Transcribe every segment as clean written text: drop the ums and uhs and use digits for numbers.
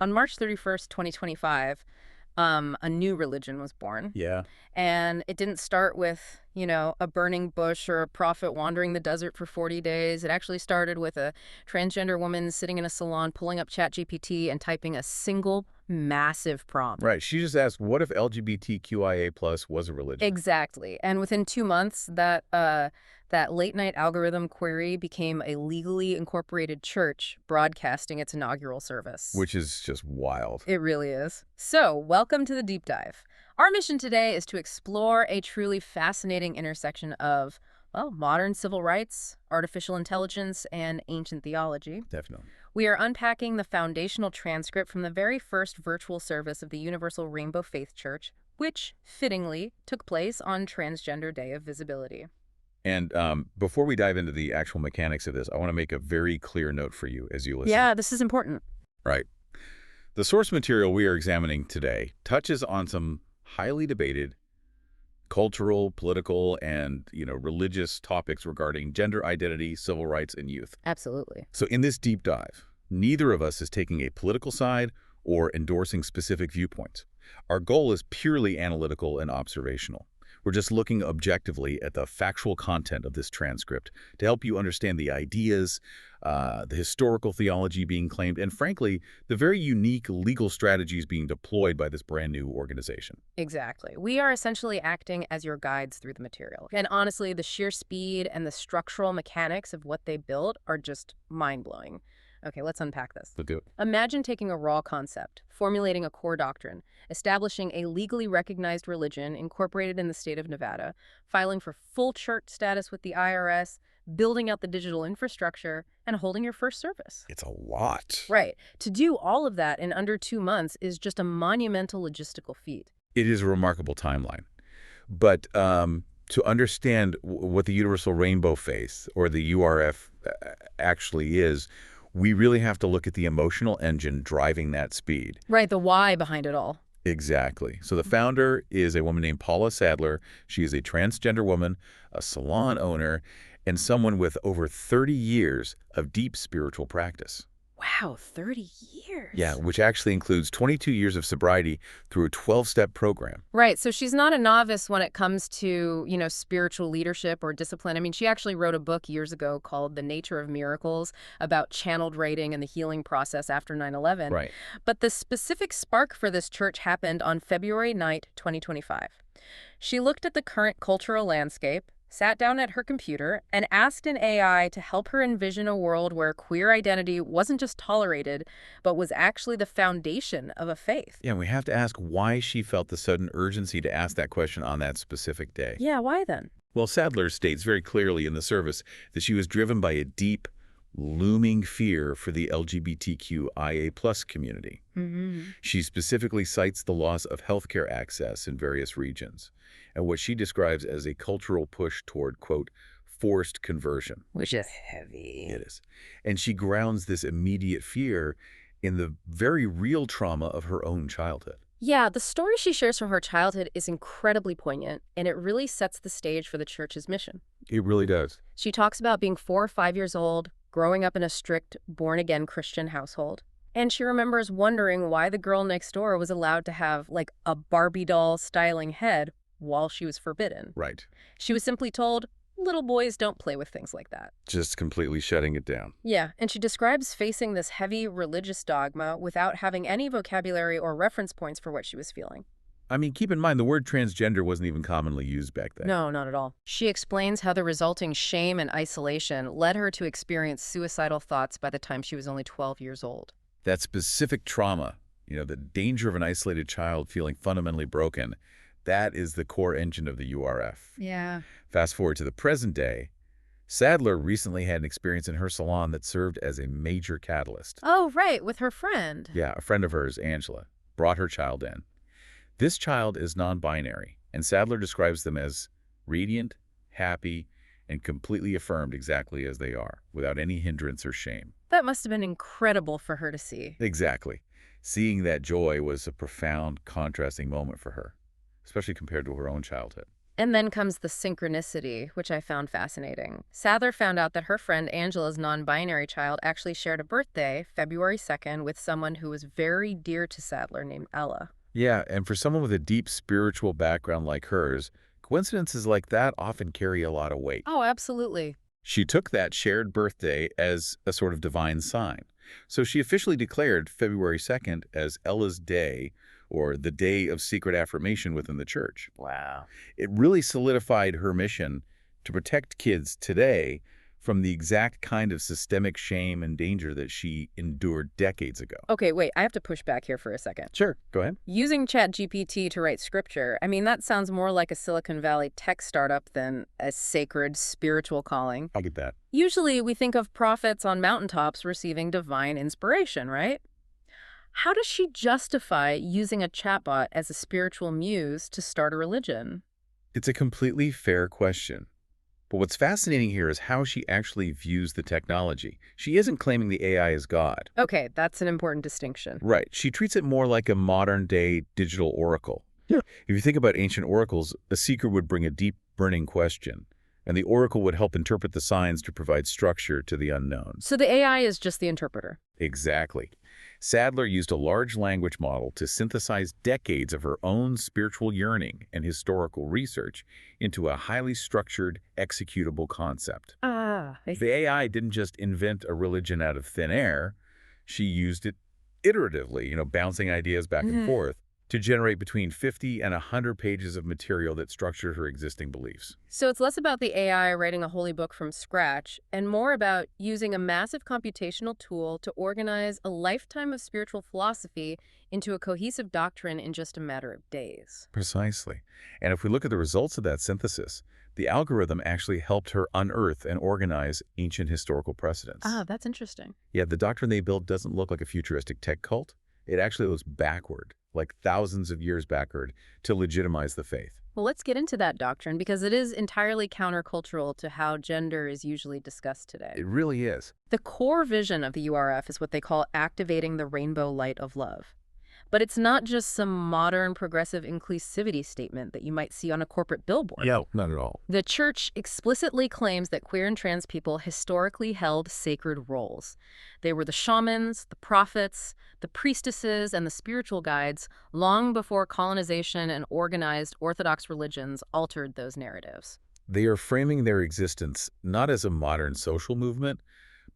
On March 31st, 2025, a new religion was born. Yeah. And it didn't start with, a burning bush or a prophet wandering the desert for 40 days. It actually started with a transgender woman sitting in a salon, pulling up ChatGPT and typing a single massive prompt. Right. She just asked, what if LGBTQIA plus was a religion? Exactly. And within 2 months, that late night algorithm query became a legally incorporated church broadcasting its inaugural service. Which is just wild. It really is. So, welcome to the deep dive. Our mission today is to explore a truly fascinating intersection of, well, modern civil rights, artificial intelligence, and ancient theology. Definitely. We are unpacking the foundational transcript from the very first virtual service of the Universal Rainbow Faith Church, which, fittingly, took place on Transgender Day of Visibility. And before we dive into the actual mechanics of this, I want to make a very clear note for you as you listen. Yeah, this is important. Right. The source material we are examining today touches on some highly debated cultural, political, and, religious topics regarding gender identity, civil rights, and youth. Absolutely. So in this deep dive, neither of us is taking a political side or endorsing specific viewpoints. Our goal is purely analytical and observational. We're just looking objectively at the factual content of this transcript to help you understand the ideas, the historical theology being claimed, and frankly, the very unique legal strategies being deployed by this brand new organization. Exactly. We are essentially acting as your guides through the material. And honestly, the sheer speed and the structural mechanics of what they built are just mind-blowing. Okay, let's unpack this. Let's do it. Imagine taking a raw concept, formulating a core doctrine, establishing a legally recognized religion incorporated in the state of Nevada, filing for full church status with the IRS, building out the digital infrastructure, and holding your first service. It's a lot. Right. To do all of that in under 2 months is just a monumental logistical feat. It is a remarkable timeline. But to understand what the Universal Rainbow Faith, or the URF, actually is, we really have to look at the emotional engine driving that speed. Right, the why behind it all. Exactly. So the founder is a woman named Paula Sadler. She is a transgender woman, a salon owner, and someone with over 30 years of deep spiritual practice. Wow, 30 years. Yeah, which actually includes 22 years of sobriety through a 12-step program. Right, so she's not a novice when it comes to, spiritual leadership or discipline. I mean, she actually wrote a book years ago called The Nature of Miracles about channeled writing and the healing process after 9/11. Right. But the specific spark for this church happened on February 9th, 2025. She looked at the current cultural landscape, sat down at her computer, and asked an AI to help her envision a world where queer identity wasn't just tolerated, but was actually the foundation of a faith. Yeah, and we have to ask why she felt the sudden urgency to ask that question on that specific day. Yeah, why then? Well, Sadler states very clearly in the service that she was driven by a deep, looming fear for the LGBTQIA plus community. She specifically cites the loss of healthcare access in various regions and what she describes as a cultural push toward, quote, forced conversion. Which is heavy. It is. And she grounds this immediate fear in the very real trauma of her own childhood. Yeah, the story she shares from her childhood is incredibly poignant, and it really sets the stage for the church's mission. It really does. She talks about being 4 or 5 years old, growing up in a strict, born-again Christian household. And she remembers wondering why the girl next door was allowed to have, like, a Barbie doll styling head while she was forbidden. Right. She was simply told, little boys don't play with things like that. Just completely shutting it down. Yeah, and she describes facing this heavy religious dogma without having any vocabulary or reference points for what she was feeling. I mean, keep in mind, the word transgender wasn't even commonly used back then. No, not at all. She explains how the resulting shame and isolation led her to experience suicidal thoughts by the time she was only 12 years old. That specific trauma, the danger of an isolated child feeling fundamentally broken, that is the core engine of the URF. Yeah. Fast forward to the present day, Sadler recently had an experience in her salon that served as a major catalyst. Oh, right, with her friend. Yeah, a friend of hers, Angela, brought her child in. This child is non-binary, and Sadler describes them as radiant, happy, and completely affirmed exactly as they are, without any hindrance or shame. That must have been incredible for her to see. Exactly. Seeing that joy was a profound, contrasting moment for her, especially compared to her own childhood. And then comes the synchronicity, which I found fascinating. Sadler found out that her friend Angela's non-binary child actually shared a birthday, February 2nd, with someone who was very dear to Sadler named Ella. Yeah, and for someone with a deep spiritual background like hers, coincidences like that often carry a lot of weight. Oh, absolutely. She took that shared birthday as a sort of divine sign. So she officially declared February 2nd as Ella's Day, or the Day of Secret Affirmation within the church. Wow. It really solidified her mission to protect kids today from the exact kind of systemic shame and danger that she endured decades ago. Okay, wait, I have to push back here for a second. Sure, go ahead. Using ChatGPT to write scripture, I mean, that sounds more like a Silicon Valley tech startup than a sacred spiritual calling. I get that. Usually we think of prophets on mountaintops receiving divine inspiration, right? How does she justify using a chatbot as a spiritual muse to start a religion? It's a completely fair question. But what's fascinating here is how she actually views the technology. She isn't claiming the AI is God. Okay, that's an important distinction. Right. She treats it more like a modern-day digital oracle. Yeah. If you think about ancient oracles, a seeker would bring a deep, burning question, and the oracle would help interpret the signs to provide structure to the unknown. So the AI is just the interpreter. Exactly. Sadler used a large language model to synthesize decades of her own spiritual yearning and historical research into a highly structured, executable concept. The AI didn't just invent a religion out of thin air. She used it iteratively, bouncing ideas back and forth to generate between 50 and 100 pages of material that structured her existing beliefs. So it's less about the AI writing a holy book from scratch and more about using a massive computational tool to organize a lifetime of spiritual philosophy into a cohesive doctrine in just a matter of days. Precisely. And if we look at the results of that synthesis, the algorithm actually helped her unearth and organize ancient historical precedents. That's interesting. Yeah, the doctrine they built doesn't look like a futuristic tech cult. It actually looks backward, like thousands of years backward, to legitimize the faith. Well, let's get into that doctrine because it is entirely countercultural to how gender is usually discussed today. It really is. The core vision of the URF is what they call activating the rainbow light of love. But it's not just some modern progressive inclusivity statement that you might see on a corporate billboard. Yeah, not at all. The church explicitly claims that queer and trans people historically held sacred roles. They were the shamans, the prophets, the priestesses, and the spiritual guides long before colonization and organized Orthodox religions altered those narratives. They are framing their existence not as a modern social movement,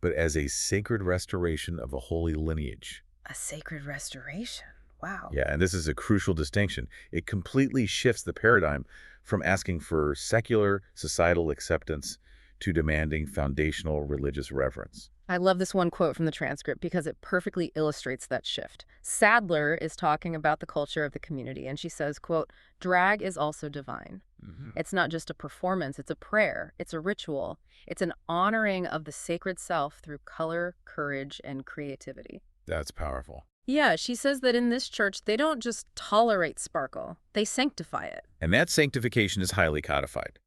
but as a sacred restoration of a holy lineage. A sacred restoration. Wow. Yeah, and this is a crucial distinction. It completely shifts the paradigm from asking for secular societal acceptance to demanding foundational religious reverence. I love this one quote from the transcript because it perfectly illustrates that shift. Sadler is talking about the culture of the community, and she says, quote, "Drag is also divine. It's not just a performance, it's a prayer, it's a ritual, it's an honoring of the sacred self through color, courage, and creativity." That's powerful. Yeah, she says that in this church, they don't just tolerate sparkle, they sanctify it. And that sanctification is highly codified.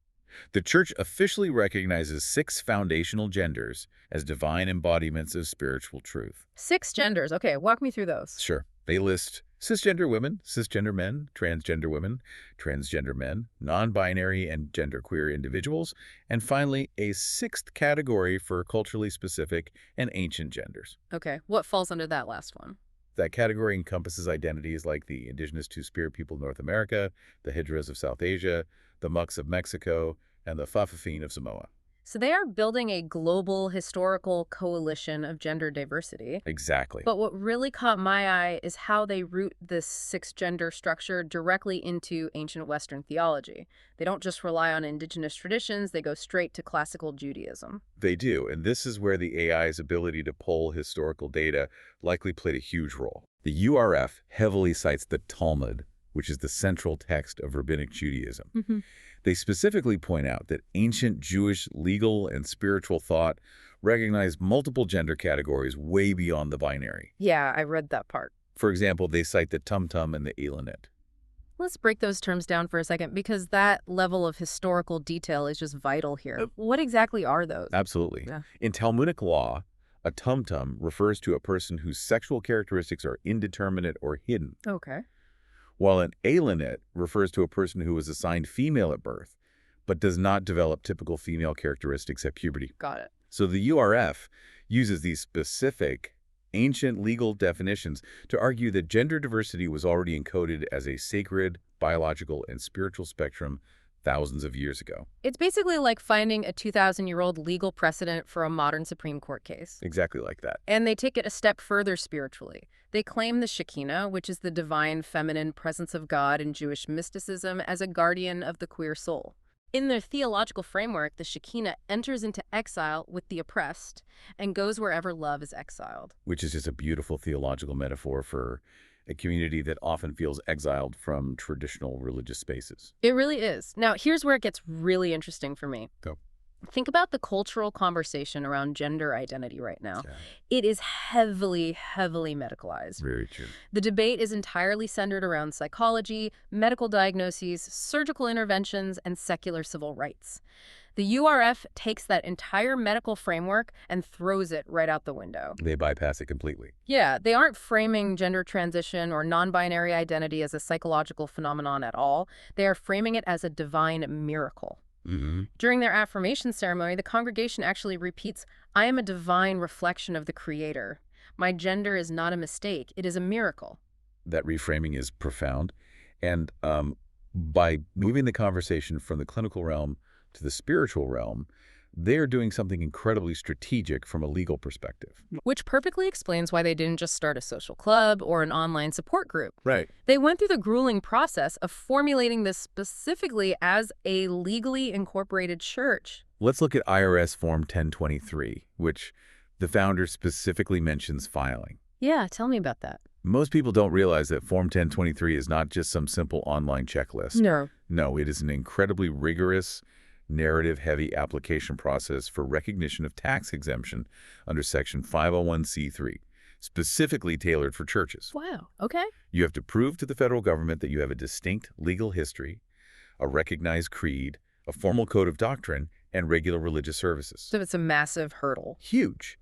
The church officially recognizes 6 foundational genders as divine embodiments of spiritual truth. 6 genders. Okay, walk me through those. Sure. They list cisgender women, cisgender men, transgender women, transgender men, non-binary and genderqueer individuals, and finally, a 6th category for culturally specific and ancient genders. Okay, what falls under that last one? That category encompasses identities like the indigenous Two-Spirit people of North America, the Hijras of South Asia, the Mucks of Mexico, and the Fa'afafine of Samoa. So they are building a global historical coalition of gender diversity. Exactly. But what really caught my eye is how they root this 6-gender structure directly into ancient Western theology. They don't just rely on indigenous traditions, they go straight to classical Judaism. They do, and this is where the AI's ability to pull historical data likely played a huge role. The URF heavily cites the Talmud, which is the central text of Rabbinic Judaism. They specifically point out that ancient Jewish legal and spiritual thought recognized multiple gender categories way beyond the binary. Yeah, I read that part. For example, they cite the tumtum and the elanit. Let's break those terms down for a second because that level of historical detail is just vital here. What exactly are those? Absolutely. Yeah. In Talmudic law, a tumtum refers to a person whose sexual characteristics are indeterminate or hidden. Okay. while an alienate refers to a person who was assigned female at birth, but does not develop typical female characteristics at puberty. Got it. So the URF uses these specific, ancient legal definitions to argue that gender diversity was already encoded as a sacred, biological, and spiritual spectrum thousands of years ago. It's basically like finding a 2,000-year-old legal precedent for a modern Supreme Court case. Exactly like that. And they take it a step further spiritually. They claim the Shekinah, which is the divine feminine presence of God in Jewish mysticism, as a guardian of the queer soul. In their theological framework, the Shekinah enters into exile with the oppressed and goes wherever love is exiled. Which is just a beautiful theological metaphor for a community that often feels exiled from traditional religious spaces. It really is. Now, here's where it gets really interesting for me. Go. Think about the cultural conversation around gender identity right now. Yeah. It is heavily, heavily medicalized. Very true. The debate is entirely centered around psychology, medical diagnoses, surgical interventions, and secular civil rights. The URF takes that entire medical framework and throws it right out the window. They bypass it completely. Yeah, they aren't framing gender transition or non-binary identity as a psychological phenomenon at all. They are framing it as a divine miracle. Mm-hmm. During their affirmation ceremony, the congregation actually repeats, "I am a divine reflection of the Creator. My gender is not a mistake. It is a miracle." That reframing is profound. And by moving the conversation from the clinical realm to the spiritual realm, they're doing something incredibly strategic from a legal perspective. Which perfectly explains why they didn't just start a social club or an online support group. Right. They went through the grueling process of formulating this specifically as a legally incorporated church. Let's look at IRS Form 1023, which the founder specifically mentions filing. Yeah, tell me about that. Most people don't realize that Form 1023 is not just some simple online checklist. No. No, it is an incredibly rigorous, narrative-heavy application process for recognition of tax exemption under Section 501c3, specifically tailored for churches. Wow, okay. You have to prove to the federal government that you have a distinct legal history, a recognized creed, a formal code of doctrine, and regular religious services. So it's a massive hurdle. Huge.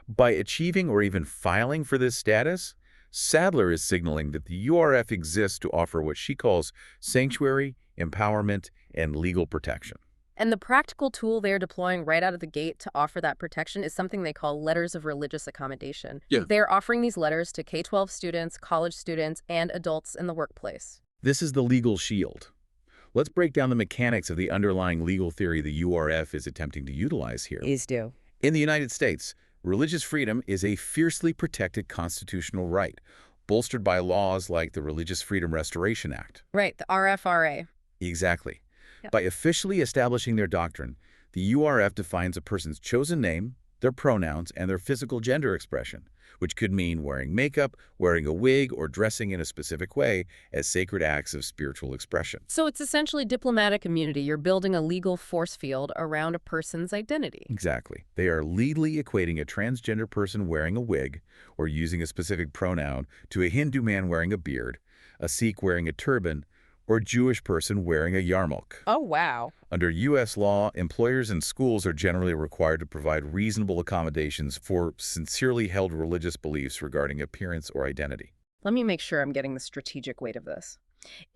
By achieving or even filing for this status, Sadler is signaling that the URF exists to offer what she calls sanctuary, empowerment, and legal protection. And the practical tool they're deploying right out of the gate to offer that protection is something they call letters of religious accommodation. Yeah. They're offering these letters to K-12 students, college students, and adults in the workplace. This is the legal shield. Let's break down the mechanics of the underlying legal theory the URF is attempting to utilize here. Please do. In the United States, religious freedom is a fiercely protected constitutional right, bolstered by laws like the Religious Freedom Restoration Act. Right, the RFRA. Exactly. Yep. By officially establishing their doctrine, the URF defines a person's chosen name, their pronouns, and their physical gender expression, which could mean wearing makeup, wearing a wig, or dressing in a specific way as sacred acts of spiritual expression. So it's essentially diplomatic immunity. You're building a legal force field around a person's identity. Exactly. They are legally equating a transgender person wearing a wig or using a specific pronoun to a Hindu man wearing a beard, a Sikh wearing a turban, or a Jewish person wearing a yarmulke. Oh, wow. Under U.S. law, employers and schools are generally required to provide reasonable accommodations for sincerely held religious beliefs regarding appearance or identity. Let me make sure I'm getting the strategic weight of this.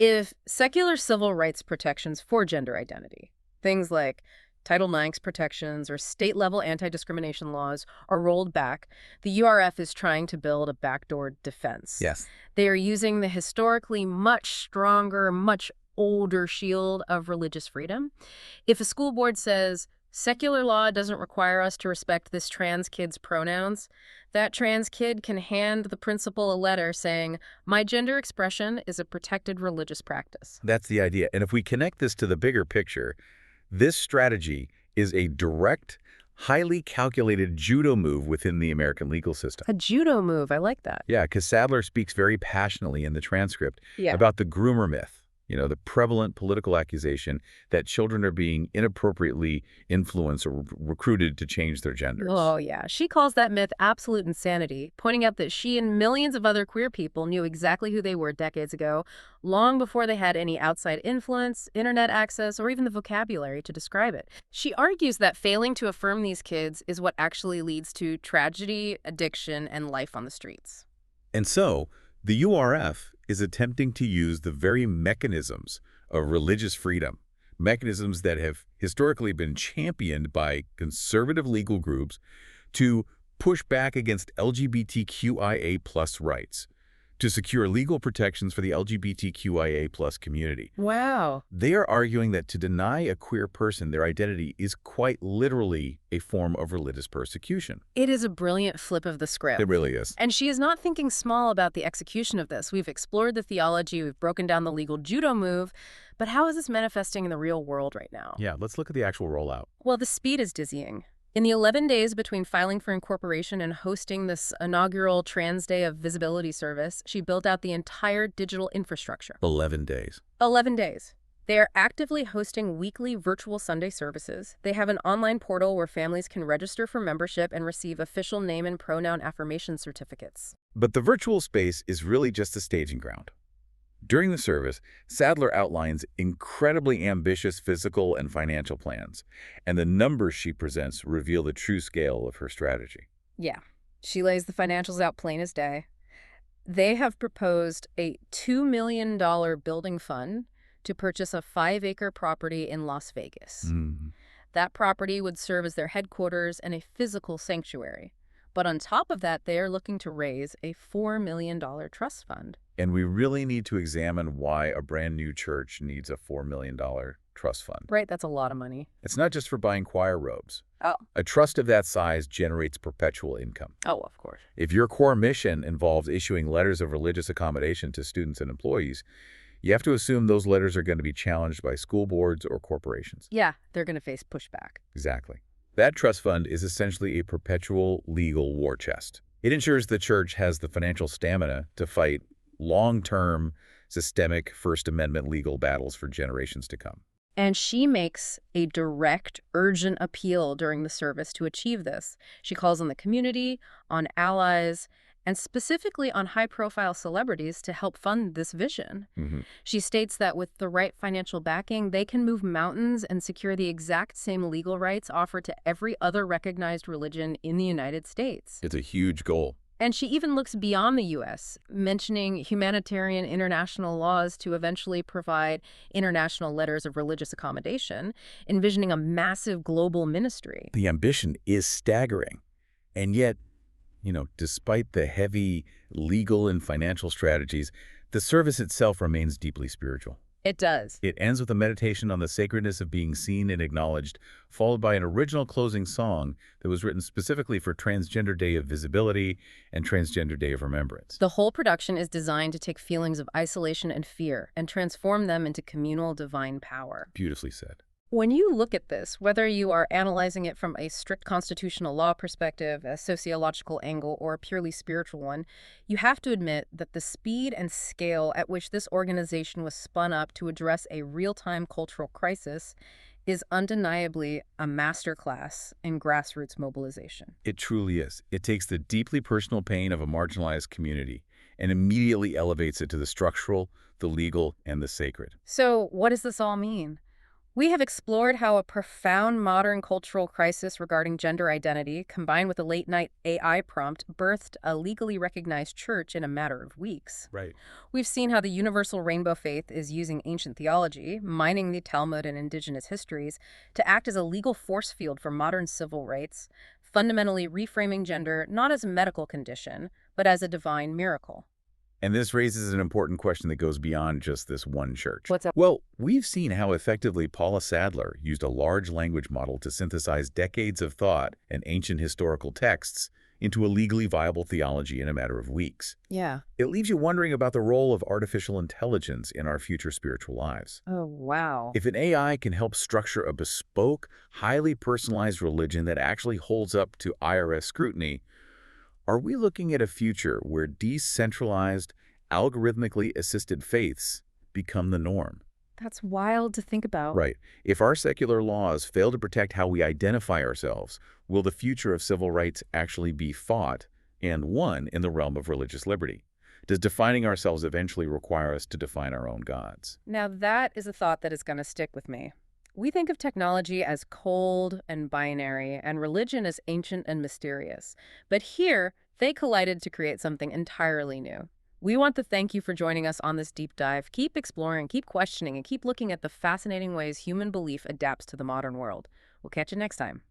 If secular civil rights protections for gender identity, things like Title IX's protections or state-level anti-discrimination laws are rolled back, the URF is trying to build a backdoor defense. Yes. They are using the historically much stronger, much older shield of religious freedom. If a school board says, secular law doesn't require us to respect this trans kid's pronouns, that trans kid can hand the principal a letter saying, my gender expression is a protected religious practice. That's the idea. And if we connect this to the bigger picture, this strategy is a direct, highly calculated judo move within the American legal system. A judo move. I like that. Yeah, because Sadler speaks very passionately in the transcript Yeah. about the groomer myth, the prevalent political accusation that children are being inappropriately influenced or recruited to change their genders. Oh, yeah. She calls that myth absolute insanity, pointing out that she and millions of other queer people knew exactly who they were decades ago, long before they had any outside influence, internet access, or even the vocabulary to describe it. She argues that failing to affirm these kids is what actually leads to tragedy, addiction, and life on the streets. And so, the URF is attempting to use the very mechanisms of religious freedom, mechanisms that have historically been championed by conservative legal groups, to push back against LGBTQIA+ rights, to secure legal protections for the LGBTQIA+ community. Wow. They are arguing that to deny a queer person their identity is quite literally a form of religious persecution. It is a brilliant flip of the script. It really is. And she is not thinking small about the execution of this. We've explored the theology, we've broken down the legal judo move, but how is this manifesting in the real world right now? Yeah, let's look at the actual rollout. Well, the speed is dizzying. In the 11 days between filing for incorporation and hosting this inaugural Trans Day of Visibility service, she built out the entire digital infrastructure. 11 days. 11 days. They are actively hosting weekly virtual Sunday services. They have an online portal where families can register for membership and receive official name and pronoun affirmation certificates. But the virtual space is really just a staging ground. During the service, Sadler outlines incredibly ambitious physical and financial plans, and the numbers she presents reveal the true scale of her strategy. Yeah, she lays the financials out plain as day. They have proposed a $2 million building fund to purchase a 5-acre property in Las Vegas. That property would serve as their headquarters and a physical sanctuary. But on top of that, they are looking to raise a $4 million trust fund. And we really need to examine why a brand new church needs a $4 million trust fund. Right, that's a lot of money. It's not just for buying choir robes. Oh. A trust of that size generates perpetual income. Oh, of course. If your core mission involves issuing letters of religious accommodation to students and employees, you have to assume those letters are going to be challenged by school boards or corporations. Yeah, they're going to face pushback. Exactly. That trust fund is essentially a perpetual legal war chest. It ensures the church has the financial stamina to fight long-term, systemic First Amendment legal battles for generations to come. And she makes a direct, urgent appeal during the service to achieve this. She calls on the community, on allies, and specifically on high-profile celebrities to help fund this vision. She states that with the right financial backing, they can move mountains and secure the exact same legal rights offered to every other recognized religion in the United States. It's a huge goal. And she even looks beyond the U.S., mentioning humanitarian international laws to eventually provide international letters of religious accommodation, envisioning a massive global ministry. The ambition is staggering. And yet, despite the heavy legal and financial strategies, the service itself remains deeply spiritual. It does. It ends with a meditation on the sacredness of being seen and acknowledged, followed by an original closing song that was written specifically for Transgender Day of Visibility and Transgender Day of Remembrance. The whole production is designed to take feelings of isolation and fear and transform them into communal divine power. Beautifully said. When you look at this, whether you are analyzing it from a strict constitutional law perspective, a sociological angle, or a purely spiritual one, you have to admit that the speed and scale at which this organization was spun up to address a real-time cultural crisis is undeniably a masterclass in grassroots mobilization. It truly is. It takes the deeply personal pain of a marginalized community and immediately elevates it to the structural, the legal, and the sacred. So what does this all mean? We have explored how a profound modern cultural crisis regarding gender identity, combined with a late-night AI prompt, birthed a legally recognized church in a matter of weeks. Right. We've seen how the universal rainbow faith is using ancient theology, mining the Talmud and indigenous histories, to act as a legal force field for modern civil rights, fundamentally reframing gender not as a medical condition, but as a divine miracle. And this raises an important question that goes beyond just this one church. What's up? Well, we've seen how effectively Paula Sadler used a large language model to synthesize decades of thought and ancient historical texts into a legally viable theology in a matter of weeks. Yeah. It leaves you wondering about the role of artificial intelligence in our future spiritual lives. Oh, wow. If an AI can help structure a bespoke, highly personalized religion that actually holds up to IRS scrutiny, are we looking at a future where decentralized, algorithmically assisted faiths become the norm? That's wild to think about. Right. If our secular laws fail to protect how we identify ourselves, will the future of civil rights actually be fought and won in the realm of religious liberty? Does defining ourselves eventually require us to define our own gods? Now that is a thought that is going to stick with me. We think of technology as cold and binary, and religion as ancient and mysterious. But here, they collided to create something entirely new. We want to thank you for joining us on this deep dive. Keep exploring, keep questioning, and keep looking at the fascinating ways human belief adapts to the modern world. We'll catch you next time.